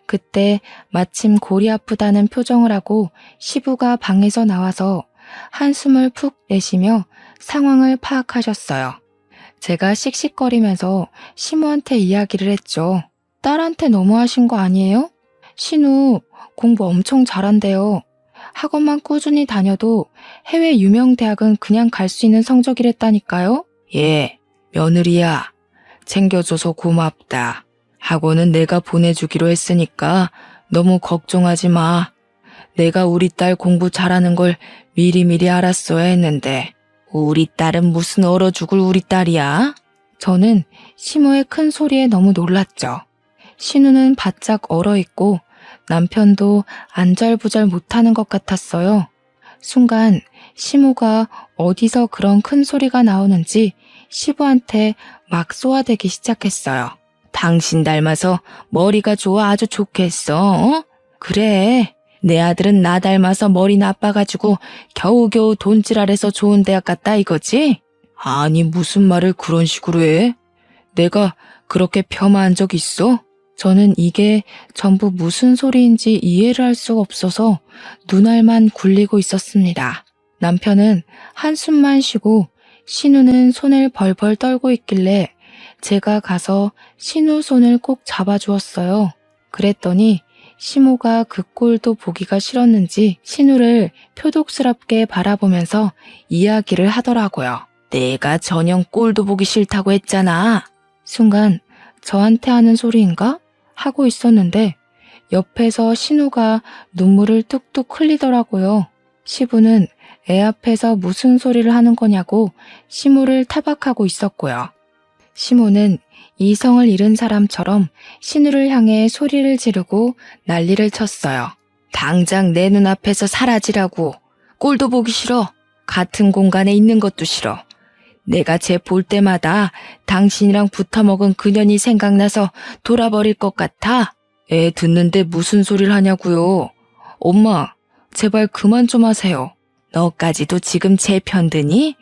S1: 그때 마침 골이 아프다는 표정을 하고 시부가 방에서 나와서 한숨을 푹 내쉬며 상황을 파악하셨어요. 제가 씩씩거리면서 시무한테 이야기를 했죠. 딸한테 너무하신 거 아니에요? 신우 공부 엄청 잘한대요. 학원만 꾸준히 다녀도 해외 유명 대학은 그냥 갈 수 있는 성적이랬다니까요. 예, 며느리야. 챙겨줘서 고맙다. 학원은 내가 보내주기로 했으니까 너무 걱정하지 마. 내가 우리 딸 공부 잘하는 걸 미리미리 알았어야 했는데 우리 딸은 무슨 얼어 죽을 우리 딸이야? 저는 시무의 큰 소리에 너무 놀랐죠. 신우는 바짝 얼어있고 남편도 안절부절 못하는 것 같았어요. 순간 시무가 어디서 그런 큰 소리가 나오는지 시부한테 막 쏘아대기 시작했어요. 당신 닮아서 머리가 좋아 아주 좋겠어. 어? 그래. 내 아들은 나 닮아서 머리 나빠가지고 겨우겨우 돈지랄해서 좋은 대학 갔다 이거지? 아니 무슨 말을 그런 식으로 해? 내가 그렇게 폄하한 적 있어? 저는 이게 전부 무슨 소리인지 이해를 할 수가 없어서 눈알만 굴리고 있었습니다. 남편은 한숨만 쉬고 신우는 손을 벌벌 떨고 있길래 제가 가서 신우 손을 꼭 잡아주었어요. 그랬더니 시모가 그 꼴도 보기가 싫었는지 신우를 표독스럽게 바라보면서 이야기를 하더라고요. 내가 전형 꼴도 보기 싫다고 했잖아. 순간 저한테 하는 소리인가? 하고 있었는데 옆에서 신우가 눈물을 뚝뚝 흘리더라고요. 시부는 애 앞에서 무슨 소리를 하는 거냐고 시모를 타박하고 있었고요. 시모는 이성을 잃은 사람처럼 신우를 향해 소리를 지르고 난리를 쳤어요. 당장 내 눈앞에서 사라지라고. 꼴도 보기 싫어. 같은 공간에 있는 것도 싫어. 내가 쟤 볼 때마다 당신이랑 붙어먹은 그년이 생각나서 돌아버릴 것 같아. 애 듣는데 무슨 소리를 하냐고요. 엄마, 제발 그만 좀 하세요. 너까지도 지금 제 편 드니?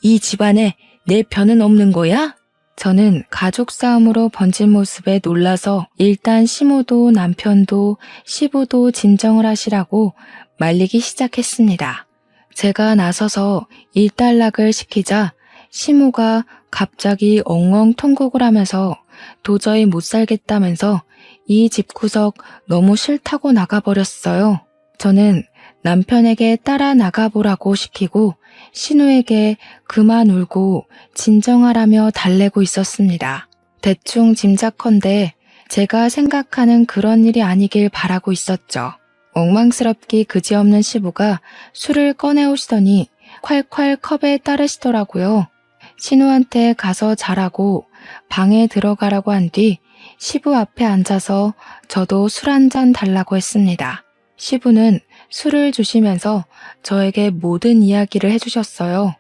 S1: 이 집안에 내 편은 없는 거야? 저는 가족 싸움으로 번진 모습에 놀라서 일단 시모도 남편도 시부도 진정을 하시라고 말리기 시작했습니다. 제가 나서서 일단락을 시키자 시모가 갑자기 엉엉 통곡을 하면서 도저히 못 살겠다면서 이 집구석 너무 싫다고 나가버렸어요. 저는 남편에게 따라 나가보라고 시키고 신우에게 그만 울고 진정하라며 달래고 있었습니다. 대충 짐작컨대 제가 생각하는 그런 일이 아니길 바라고 있었죠. 엉망스럽기 그지없는 시부가 술을 꺼내오시더니 콸콸 컵에 따르시더라고요. 신우한테 가서 자라고 방에 들어가라고 한 뒤 시부 앞에 앉아서 저도 술 한 잔 달라고 했습니다. 시부는 술을 주시면서 저에게 모든 이야기를 해주셨어요.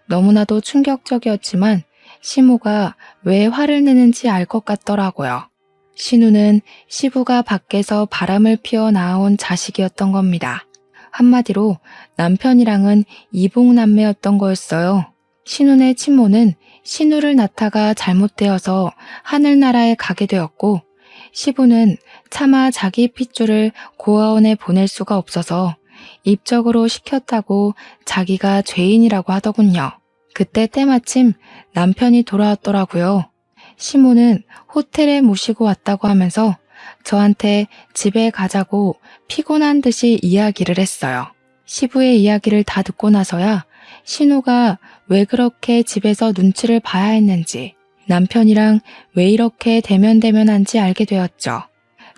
S1: 너무나도 충격적이었지만 시모가 왜 화를 내는지 알 것 같더라고요. 신우는 시부가 밖에서 바람을 피워 낳아온 자식이었던 겁니다. 한마디로 남편이랑은 이복남매였던 거였어요. 신우네 친모는 신우를 낳다가 잘못되어서 하늘나라에 가게 되었고 시부는 차마 자기 핏줄을 고아원에 보낼 수가 없어서 입적으로 시켰다고 자기가 죄인이라고 하더군요. 그때 때마침 남편이 돌아왔더라고요. 시모는 호텔에 모시고 왔다고 하면서 저한테 집에 가자고 피곤한 듯이 이야기를 했어요. 시부의 이야기를 다 듣고 나서야 신우가 왜 그렇게 집에서 눈치를 봐야 했는지, 남편이랑 왜 이렇게 대면대면한지 알게 되었죠.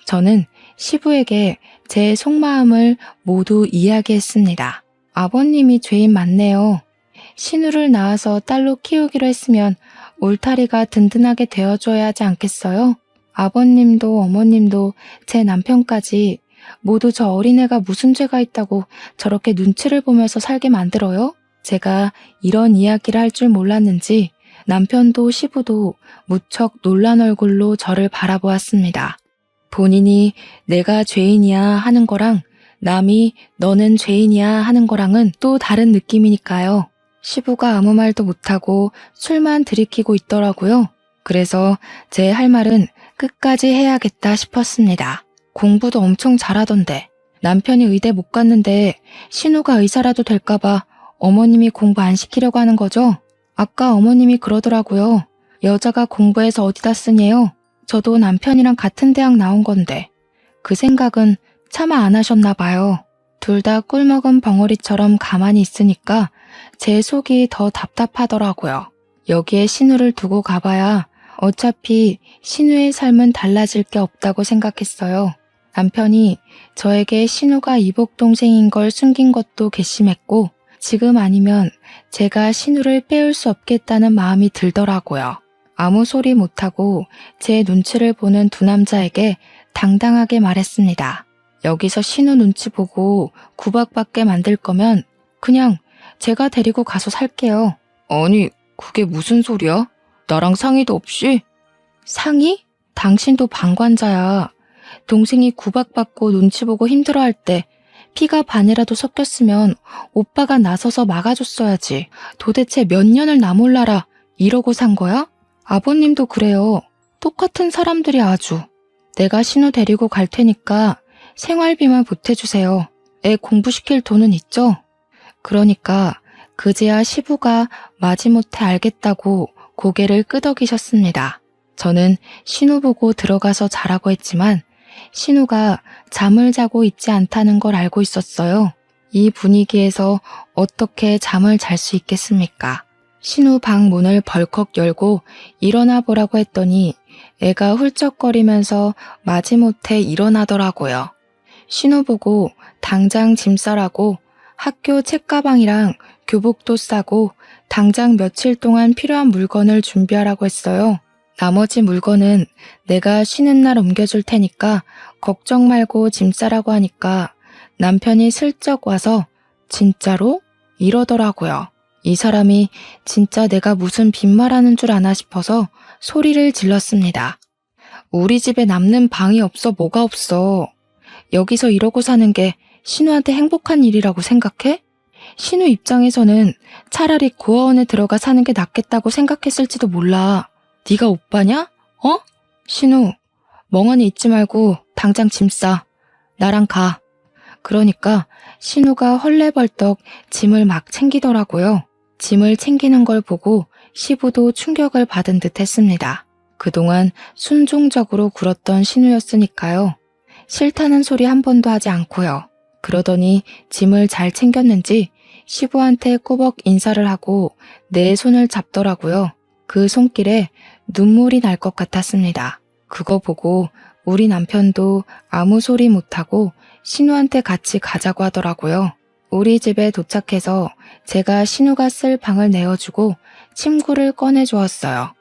S1: 저는 시부에게 제 속마음을 모두 이야기했습니다. 아버님이 죄인 맞네요. 신우를 낳아서 딸로 키우기로 했으면 울타리가 든든하게 되어줘야 하지 않겠어요? 아버님도 어머님도 제 남편까지 모두 저 어린애가 무슨 죄가 있다고 저렇게 눈치를 보면서 살게 만들어요? 제가 이런 이야기를 할 줄 몰랐는지 남편도 시부도 무척 놀란 얼굴로 저를 바라보았습니다. 본인이 내가 죄인이야 하는 거랑 남이 너는 죄인이야 하는 거랑은 또 다른 느낌이니까요. 시부가 아무 말도 못하고 술만 들이키고 있더라고요. 그래서 제 할 말은 끝까지 해야겠다 싶었습니다. 공부도 엄청 잘하던데 남편이 의대 못 갔는데 신우가 의사라도 될까봐 어머님이 공부 안 시키려고 하는 거죠? 아까 어머님이 그러더라고요. 여자가 공부해서 어디다 쓰냐요? 저도 남편이랑 같은 대학 나온 건데 그 생각은 차마 안 하셨나 봐요. 둘 다 꿀먹은 벙어리처럼 가만히 있으니까 제 속이 더 답답하더라고요. 여기에 신우를 두고 가봐야 어차피 신우의 삶은 달라질 게 없다고 생각했어요. 남편이 저에게 신우가 이복 동생인 걸 숨긴 것도 괘씸했고 지금 아니면 제가 신우를 빼올 수 없겠다는 마음이 들더라고요. 아무 소리 못하고 제 눈치를 보는 두 남자에게 당당하게 말했습니다. 여기서 신우 눈치 보고 구박받게 만들 거면 그냥 제가 데리고 가서 살게요. 아니, 그게 무슨 소리야? 나랑 상의도 없이? 상의? 당신도 방관자야. 동생이 구박받고 눈치 보고 힘들어할 때 피가 반이라도 섞였으면 오빠가 나서서 막아줬어야지. 도대체 몇 년을 나 몰라라 이러고 산 거야? 아버님도 그래요. 똑같은 사람들이 아주. 내가 신우 데리고 갈 테니까 생활비만 보태주세요. 애 공부시킬 돈은 있죠? 그러니까 그제야 시부가 마지못해 알겠다고 고개를 끄덕이셨습니다. 저는 신우 보고 들어가서 자라고 했지만 신우가 잠을 자고 있지 않다는 걸 알고 있었어요. 이 분위기에서 어떻게 잠을 잘 수 있겠습니까? 신우 방 문을 벌컥 열고 일어나 보라고 했더니 애가 훌쩍거리면서 마지못해 일어나더라고요. 신우 보고 당장 짐 싸라고 학교 책가방이랑 교복도 싸고 당장 며칠 동안 필요한 물건을 준비하라고 했어요. 나머지 물건은 내가 쉬는 날 옮겨줄 테니까 걱정 말고 짐 싸라고 하니까 남편이 슬쩍 와서 진짜로? 이러더라고요. 이 사람이 진짜 내가 무슨 빈말하는 줄 아나 싶어서 소리를 질렀습니다. 우리 집에 남는 방이 없어 뭐가 없어. 여기서 이러고 사는 게 신우한테 행복한 일이라고 생각해? 신우 입장에서는 차라리 고아원에 들어가 사는 게 낫겠다고 생각했을지도 몰라. 네가 오빠냐? 어? 신우, 멍하니 있지 말고 당장 짐 싸. 나랑 가. 그러니까 신우가 헐레벌떡 짐을 막 챙기더라고요. 짐을 챙기는 걸 보고 시부도 충격을 받은 듯 했습니다. 그동안 순종적으로 굴었던 신우였으니까요. 싫다는 소리 한 번도 하지 않고요. 그러더니 짐을 잘 챙겼는지 시부한테 꼬박 인사를 하고 내 손을 잡더라고요. 그 손길에 눈물이 날 것 같았습니다. 그거 보고 우리 남편도 아무 소리 못하고 신우한테 같이 가자고 하더라고요. 우리 집에 도착해서 제가 신우가 쓸 방을 내어주고 침구를 꺼내주었어요.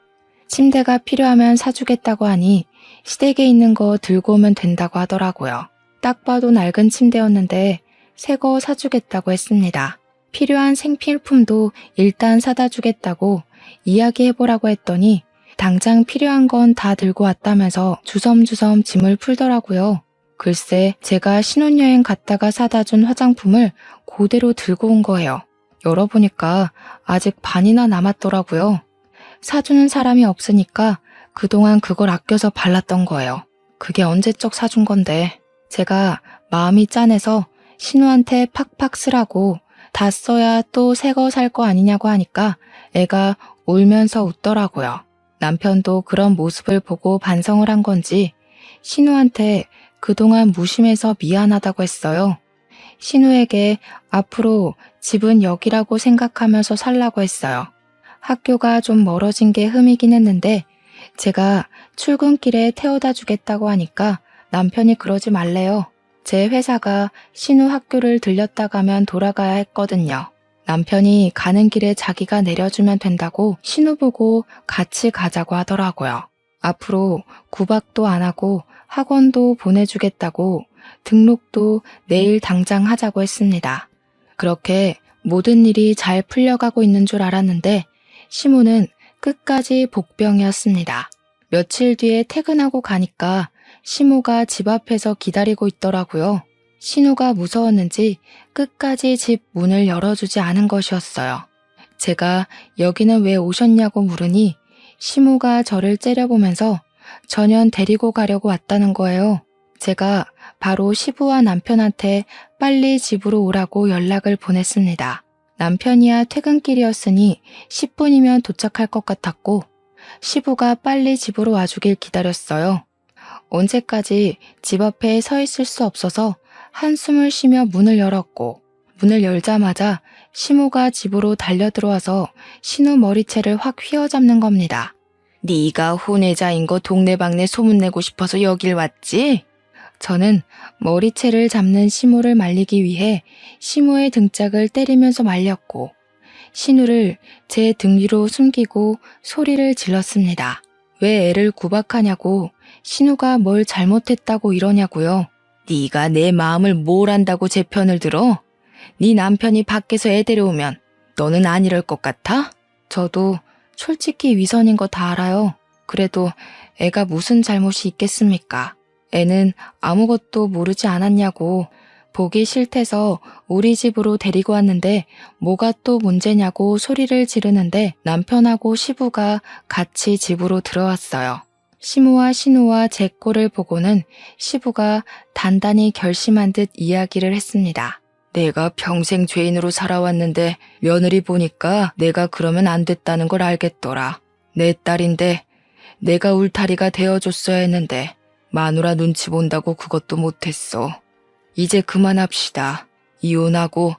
S1: 침대가 필요하면 사주겠다고 하니 시댁에 있는 거 들고 오면 된다고 하더라고요. 딱 봐도 낡은 침대였는데 새 거 사주겠다고 했습니다. 필요한 생필품도 일단 사다 주겠다고 이야기해보라고 했더니 당장 필요한 건 다 들고 왔다면서 주섬주섬 짐을 풀더라고요. 글쎄 제가 신혼여행 갔다가 사다 준 화장품을 그대로 들고 온 거예요. 열어보니까 아직 반이나 남았더라고요. 사주는 사람이 없으니까 그동안 그걸 아껴서 발랐던 거예요. 그게 언제적 사준 건데 제가 마음이 짠해서 신우한테 팍팍 쓰라고 다 써야 또 새 거 살 거 아니냐고 하니까 애가 울면서 웃더라고요. 남편도 그런 모습을 보고 반성을 한 건지 신우한테 그동안 무심해서 미안하다고 했어요. 신우에게 앞으로 집은 여기라고 생각하면서 살라고 했어요. 학교가 좀 멀어진 게 흠이긴 했는데 제가 출근길에 태워다 주겠다고 하니까 남편이 그러지 말래요. 제 회사가 신우 학교를 들렸다 가면 돌아가야 했거든요. 남편이 가는 길에 자기가 내려주면 된다고 신우 보고 같이 가자고 하더라고요. 앞으로 구박도 안 하고 학원도 보내주겠다고 등록도 내일 당장 하자고 했습니다. 그렇게 모든 일이 잘 풀려가고 있는 줄 알았는데 시모는 끝까지 복병이었습니다. 며칠 뒤에 퇴근하고 가니까 시모가 집 앞에서 기다리고 있더라고요. 신우가 무서웠는지 끝까지 집 문을 열어주지 않은 것이었어요. 제가 여기는 왜 오셨냐고 물으니 시모가 저를 째려보면서 전현 데리고 가려고 왔다는 거예요. 제가 바로 시부와 남편한테 빨리 집으로 오라고 연락을 보냈습니다. 남편이야 퇴근길이었으니 10분이면 도착할 것 같았고 시부가 빨리 집으로 와주길 기다렸어요. 언제까지 집 앞에 서 있을 수 없어서 한숨을 쉬며 문을 열었고 문을 열자마자 시모가 집으로 달려들어와서 신우 머리채를 확 휘어잡는 겁니다. 네가 혼외자인 거 동네방네 소문내고 싶어서 여길 왔지? 저는 머리채를 잡는 시모를 말리기 위해 시모의 등짝을 때리면서 말렸고 신우를 제 등 위로 숨기고 소리를 질렀습니다. 왜 애를 구박하냐고, 신우가 뭘 잘못했다고 이러냐고요. 네가 내 마음을 뭘 안다고 제 편을 들어? 네 남편이 밖에서 애 데려오면 너는 안 이럴 것 같아? 저도 솔직히 위선인 거 다 알아요. 그래도 애가 무슨 잘못이 있겠습니까? 애는 아무것도 모르지 않았냐고, 보기 싫대서 우리 집으로 데리고 왔는데 뭐가 또 문제냐고 소리를 지르는데 남편하고 시부가 같이 집으로 들어왔어요. 시모와 신우와 제 꼴을 보고는 시부가 단단히 결심한 듯 이야기를 했습니다. 내가 평생 죄인으로 살아왔는데 며느리 보니까 내가 그러면 안 됐다는 걸 알겠더라. 내 딸인데 내가 울타리가 되어줬어야 했는데 마누라 눈치 본다고 그것도 못했어. 이제 그만합시다. 이혼하고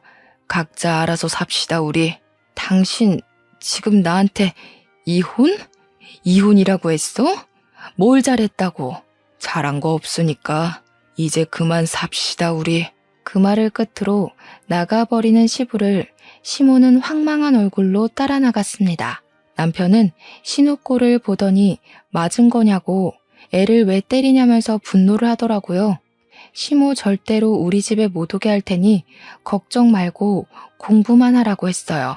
S1: 각자 알아서 삽시다 우리. 당신 지금 나한테 이혼? 이혼이라고 했어? 뭘 잘했다고? 잘한 거 없으니까 이제 그만 삽시다 우리. 그 말을 끝으로 나가버리는 시부를 시모는 황망한 얼굴로 따라 나갔습니다. 남편은 신우 꼴을 보더니 맞은 거냐고 애를 왜 때리냐면서 분노를 하더라고요. 시모 절대로 우리 집에 못 오게 할 테니 걱정 말고 공부만 하라고 했어요.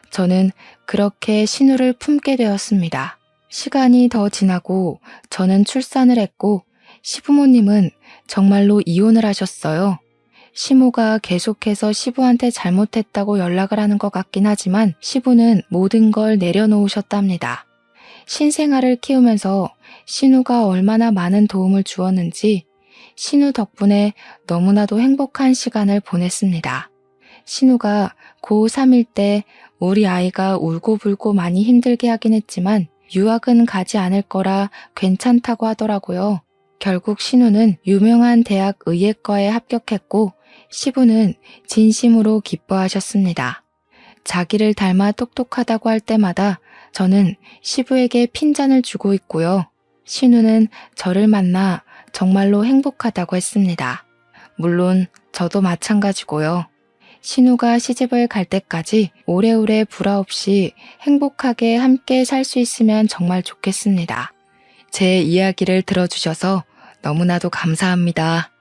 S1: 저는 그렇게 신우를 품게 되었습니다. 시간이 더 지나고 저는 출산을 했고 시부모님은 정말로 이혼을 하셨어요. 시모가 계속해서 시부한테 잘못했다고 연락을 하는 것 같긴 하지만 시부는 모든 걸 내려놓으셨답니다. 신생아를 키우면서 신우가 얼마나 많은 도움을 주었는지 신우 덕분에 너무나도 행복한 시간을 보냈습니다. 신우가 고3일 때 우리 아이가 울고불고 많이 힘들게 하긴 했지만 유학은 가지 않을 거라 괜찮다고 하더라고요. 결국 신우는 유명한 대학 의예과에 합격했고 시부는 진심으로 기뻐하셨습니다. 자기를 닮아 똑똑하다고 할 때마다 저는 시부에게 핀잔을 주고 있고요. 신우는 저를 만나 정말로 행복하다고 했습니다. 물론 저도 마찬가지고요. 신우가 시집을 갈 때까지 오래오래 불화 없이 행복하게 함께 살 수 있으면 정말 좋겠습니다. 제 이야기를 들어주셔서 너무나도 감사합니다.